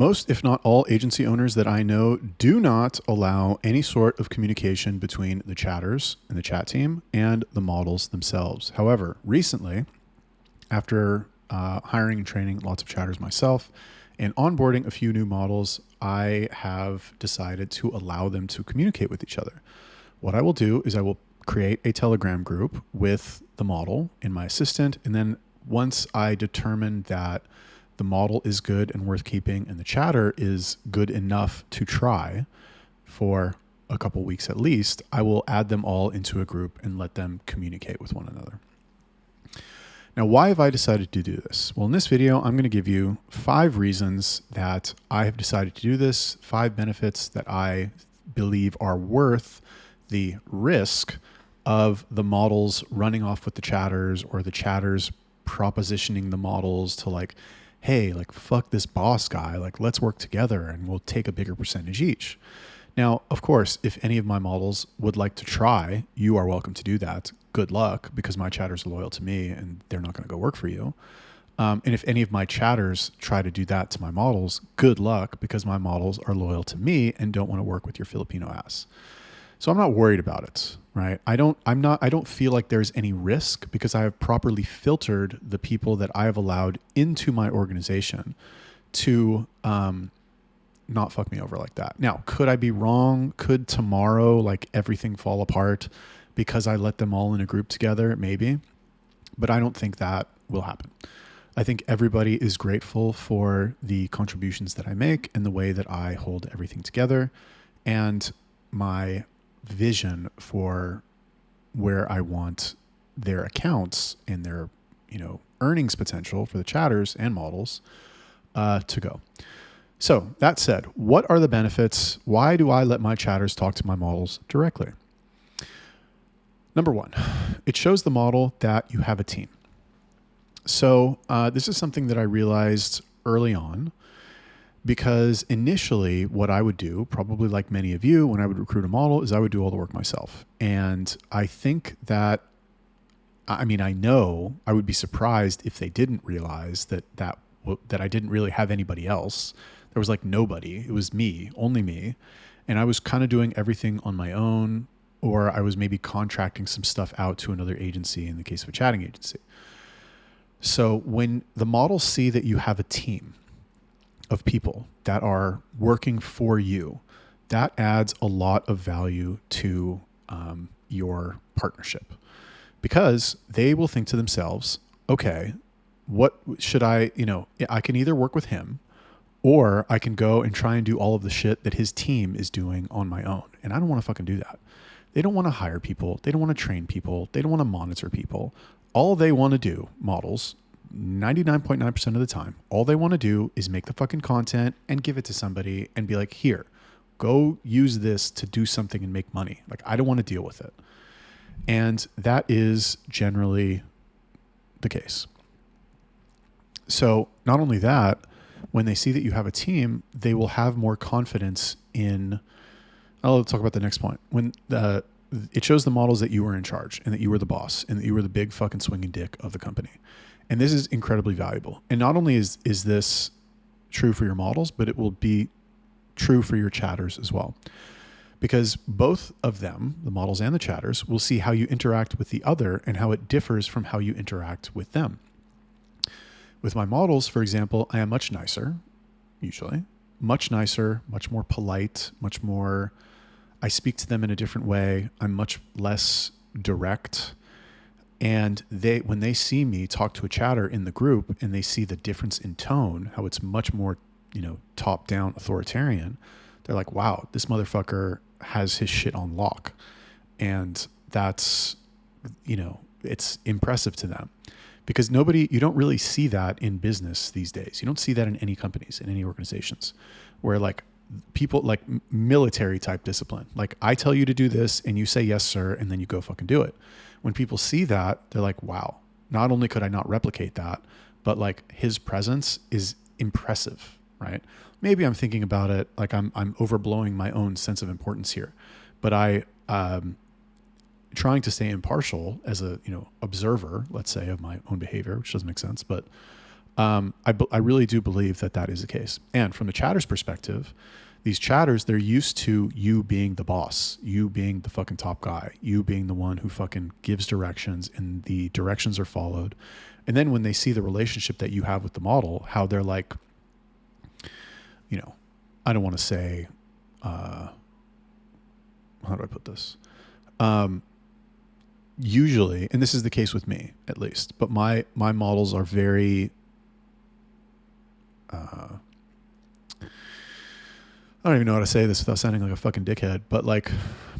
Most, if not all, agency owners that I know do not allow any sort of communication between the chatters and the chat team and the models themselves. However, recently, after hiring and training lots of chatters myself and onboarding a few new models, I have decided to allow them to communicate with each other. What I will do is I will create a Telegram group with the model and my assistant. And then once I determine that the model is good and worth keeping and the chatter is good enough to try for a couple weeks at least, I will add them all into a group and let them communicate with one another. Now, why have I decided to do this? Well, in this video, I'm going to give you 5 reasons that I have decided to do this, 5 benefits that I believe are worth the risk of the models running off with the chatters or the chatters propositioning the models to like, hey, like, fuck this boss guy, like, let's work together and we'll take a bigger percentage each. Now, of course, if any of my models would like to try, you are welcome to do that. Good luck, because my chatters are loyal to me and they're not going to go work for you. And if any of my chatters try to do that to my models, good luck, because my models are loyal to me and don't want to work with your Filipino ass. So I'm not worried about it, right? I don't feel like there's any risk because I have properly filtered the people that I have allowed into my organization to not fuck me over like that. Now, could I be wrong? Could tomorrow, like, everything fall apart because I let them all in a group together? Maybe, but I don't think that will happen. I think everybody is grateful for the contributions that I make and the way that I hold everything together, and my vision for where I want their accounts and their, earnings potential for the chatters and models to go. So that said, what are the benefits? Why do I let my chatters talk to my models directly? Number 1, it shows the model that you have a team. So this is something that I realized early on, because initially what I would do, probably like many of you, when I would recruit a model, is I would do all the work myself. And I think that, I know I would be surprised if they didn't realize that I didn't really have anybody else. There was like nobody. It was me, only me. And I was kind of doing everything on my own, or I was maybe contracting some stuff out to another agency in the case of a chatting agency. So when the models see that you have a team of people that are working for you, that adds a lot of value to your partnership, because they will think to themselves, okay, what should I can either work with him or I can go and try and do all of the shit that his team is doing on my own. And I don't want to fucking do that. They don't want to hire people. They don't want to train people. They don't want to monitor people. All they want to do, models, 99.9% of the time, all they want to do is make the fucking content and give it to somebody and be like, here, go use this to do something and make money. Like, I don't want to deal with it. And that is generally the case. So not only that, when they see that you have a team, they will have more confidence in, I'll talk about the next point. When it shows the models that you were in charge and that you were the boss and that you were the big fucking swinging dick of the company. And this is incredibly valuable. And not only is this true for your models, but it will be true for your chatters as well. Because both of them, the models and the chatters, will see how you interact with the other and how it differs from how you interact with them. With my models, for example, I am much nicer, usually. Much nicer, much more polite, much more, I speak to them in a different way. I'm much less direct. And when they see me talk to a chatter in the group and they see the difference in tone, how it's much more, top-down authoritarian, they're like, wow, this motherfucker has his shit on lock. And that's, it's impressive to them. Because you don't really see that in business these days. You don't see that in any companies, in any organizations, where like people, like military type discipline, like I tell you to do this and you say, yes, sir. And then you go fucking do it. When people see that, they're like, wow, not only could I not replicate that, but like his presence is impressive, right? Maybe I'm thinking about it like I'm overblowing my own sense of importance here, but trying to stay impartial as a observer, let's say, of my own behavior, which doesn't make sense, but I really do believe that that is the case. And from the chatter's perspective, these chatters, they're used to you being the boss, you being the fucking top guy, you being the one who fucking gives directions and the directions are followed. And then when they see the relationship that you have with the model, how they're like, you know, I don't want to say, how do I put this? Usually, and this is the case with me at least, but my models are very, I don't even know how to say this without sounding like a fucking dickhead, but like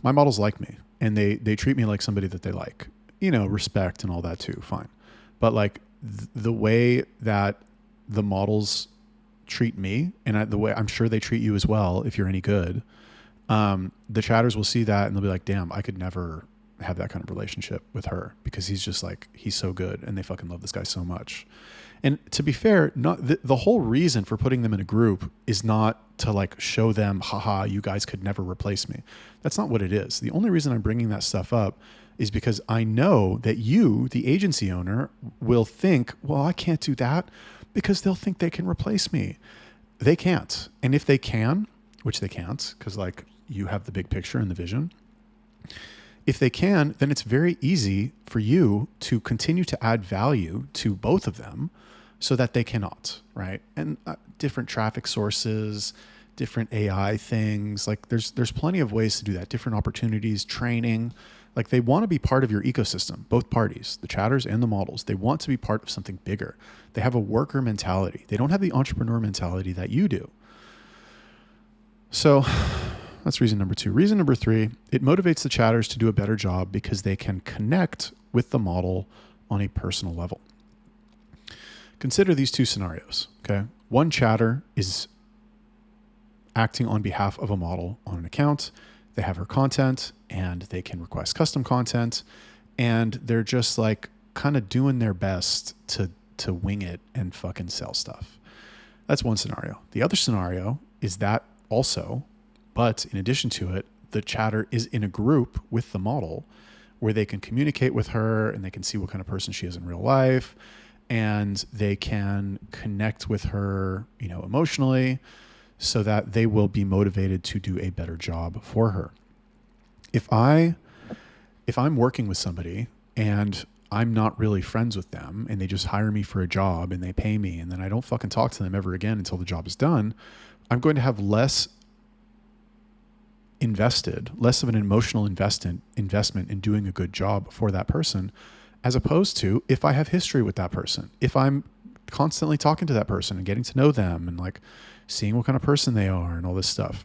my models like me and they treat me like somebody that they like, you know, respect and all that too. Fine. But like the way that the models treat me and the way I'm sure they treat you as well, if you're any good, the chatters will see that and they'll be like, damn, I could never have that kind of relationship with her because he's just like, he's so good and they fucking love this guy so much. And to be fair, not the whole reason for putting them in a group is not to like show them, haha, you guys could never replace me. That's not what it is. The only reason I'm bringing that stuff up is because I know that you, the agency owner, will think, well, I can't do that because they'll think they can replace me. They can't. And if they can, which they can't, because like you have the big picture and the vision, if they can, then it's very easy for you to continue to add value to both of them so that they cannot, right? And different traffic sources, different AI things, like there's plenty of ways to do that, different opportunities, training. Like they want to be part of your ecosystem, both parties, the chatters and the models. They want to be part of something bigger. They have a worker mentality. They don't have the entrepreneur mentality that you do. So that's reason number 2. Reason number 3, it motivates the chatters to do a better job because they can connect with the model on a personal level. Consider these 2 scenarios, okay? One chatter is acting on behalf of a model on an account. They have her content and they can request custom content and they're just like kind of doing their best to wing it and fucking sell stuff. That's one scenario. The other scenario is that also, but in addition to it, the chatter is in a group with the model where they can communicate with her and they can see what kind of person she is in real life and they can connect with her, you know, emotionally so that they will be motivated to do a better job for her. If I'm working with somebody and I'm not really friends with them and they just hire me for a job and they pay me and then I don't fucking talk to them ever again until the job is done, I'm going to have less of an emotional investment in doing a good job for that person, as opposed to if I have history with that person, if I'm constantly talking to that person and getting to know them and like seeing what kind of person they are and all this stuff.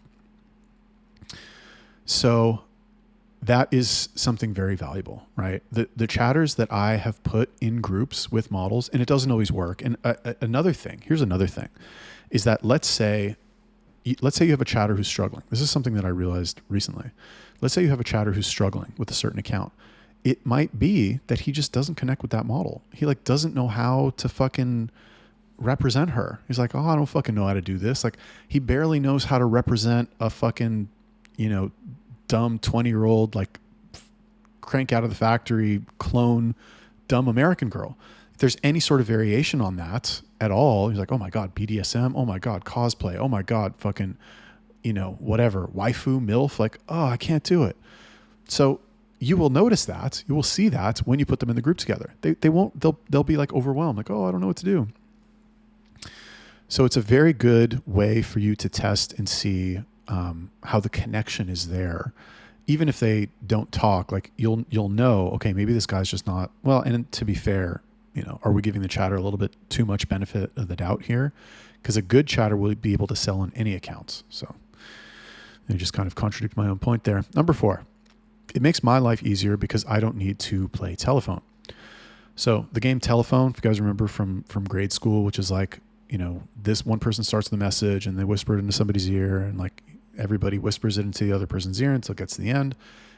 So that is something very valuable, right? The chatters that I have put in groups with models, and it doesn't always work. And here's another thing, is that let's say you have a chatter who's struggling. This is something that I realized recently. Let's say you have a chatter who's struggling with a certain account. It might be that he just doesn't connect with that model. He like doesn't know how to fucking represent her. He's like, oh, I don't fucking know how to do this. Like he barely knows how to represent a fucking, you know, dumb 20-year-old, like crank out of the factory clone, dumb American girl. If there's any sort of variation on that at all, he's like, oh my God, BDSM. Oh my God, cosplay. Oh my God, fucking, you know, whatever, waifu, MILF. Like, oh, I can't do it. So you will notice that, you will see that when you put them in the group together. They'll be like overwhelmed. Like, oh, I don't know what to do. So it's a very good way for you to test and see how the connection is there. Even if they don't talk, like you'll know, okay, maybe this guy's just not well. And to be fair, you know, are we giving the chatter a little bit too much benefit of the doubt here? Because a good chatter will be able to sell on any accounts. So I just kind of contradict my own point there. Number 4, it makes my life easier because I don't need to play telephone. So the game telephone, if you guys remember from grade school, which is like, you know, this one person starts the message and they whisper it into somebody's ear and like everybody whispers it into the other person's ear until it gets to the end.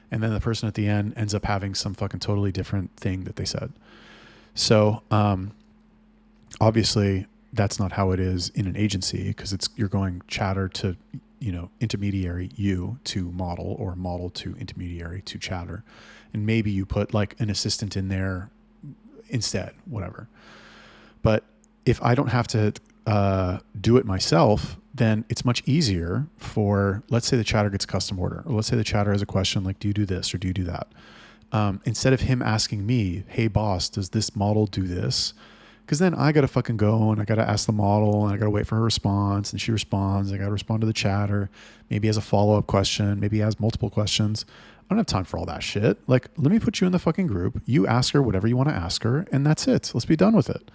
And then the person at the end ends up having some fucking totally different thing that they said. So, obviously that's not how it is in an agency because you're going chatter to, you know, intermediary you to model or model to intermediary to chatter. And maybe you put like an assistant in there instead, whatever. But if I don't have to do it myself, then it's much easier for, let's say the chatter gets a custom order, or let's say the chatter has a question like, do you do this or do you do that? Instead of him asking me, hey boss, does this model do this? Because then I got to fucking go and I got to ask the model and I got to wait for her response, and she responds. I got to respond to the chatter. Maybe he has a follow-up question. Maybe he has multiple questions. I don't have time for all that shit. Like, let me put you in the fucking group. You ask her whatever you want to ask her, and that's it. Let's be done with it.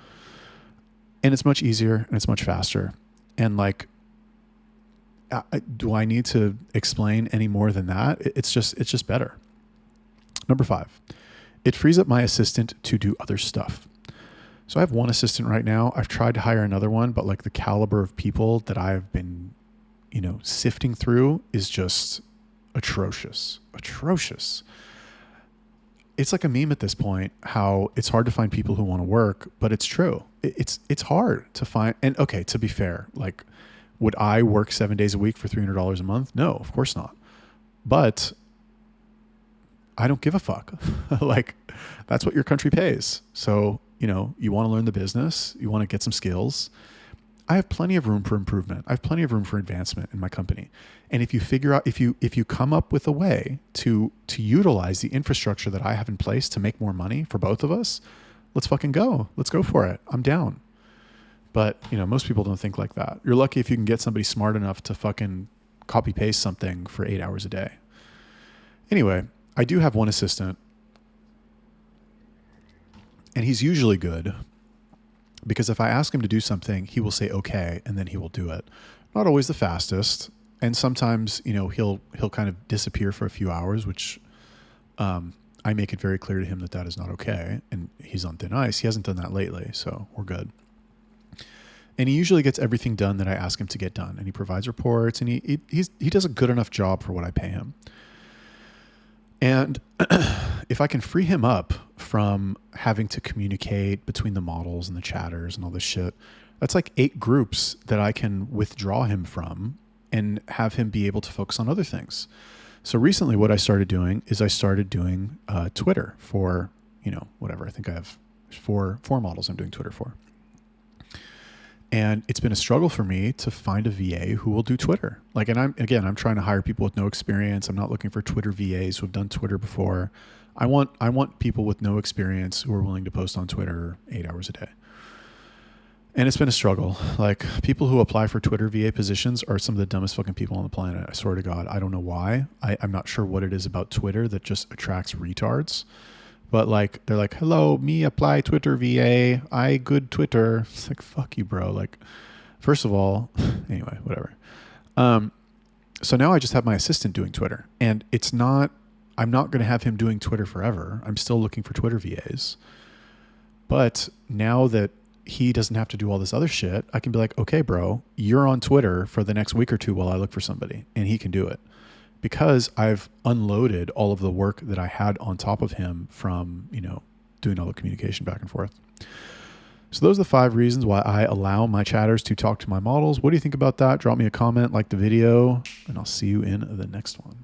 And it's much easier and it's much faster. And like, do I need to explain any more than that? It's just better. Number 5, it frees up my assistant to do other stuff. So I have one assistant right now. I've tried to hire another one, but like the caliber of people that I've been, sifting through is just atrocious. It's like a meme at this point, how it's hard to find people who want to work, but it's true. It's hard to find. And okay, to be fair, like, would I work 7 days a week for $300 a month? No, of course not. But I don't give a fuck. Like, that's what your country pays. So, you want to learn the business, you want to get some skills. I have plenty of room for improvement. I have plenty of room for advancement in my company. And if you figure out, if you come up with a way to utilize the infrastructure that I have in place to make more money for both of us, let's fucking go. Let's go for it. I'm down. But, most people don't think like that. You're lucky if you can get somebody smart enough to fucking copy paste something for 8 hours a day. Anyway, I do have one assistant, and he's usually good, because if I ask him to do something, he will say okay, and then he will do it. Not always the fastest, and sometimes he'll kind of disappear for a few hours, which I make it very clear to him that is not okay, and he's on thin ice. He hasn't done that lately, so we're good. And he usually gets everything done that I ask him to get done, and he provides reports, and he does a good enough job for what I pay him. And if I can free him up from having to communicate between the models and the chatters and all this shit, that's like 8 groups that I can withdraw him from and have him be able to focus on other things. So recently what I started doing is Twitter for, whatever. I think I have four models I'm doing Twitter for. And it's been a struggle for me to find a VA who will do Twitter. Like, and I'm trying to hire people with no experience. I'm not looking for Twitter VAs who have done Twitter before. I want people with no experience who are willing to post on Twitter 8 hours a day. And it's been a struggle. Like, people who apply for Twitter VA positions are some of the dumbest fucking people on the planet. I swear to God. I don't know why. I'm not sure what it is about Twitter that just attracts retards. But like, they're like, hello, me apply Twitter VA. I good Twitter. It's like, fuck you, bro. Like, first of all, anyway, whatever. So now I just have my assistant doing Twitter, and I'm not going to have him doing Twitter forever. I'm still looking for Twitter VAs. But now that he doesn't have to do all this other shit, I can be like, okay, bro, you're on Twitter for the next week or two while I look for somebody, and he can do it. Because I've unloaded all of the work that I had on top of him from, doing all the communication back and forth. So those are the 5 reasons why I allow my chatters to talk to my models. What do you think about that? Drop me a comment, like the video, and I'll see you in the next one.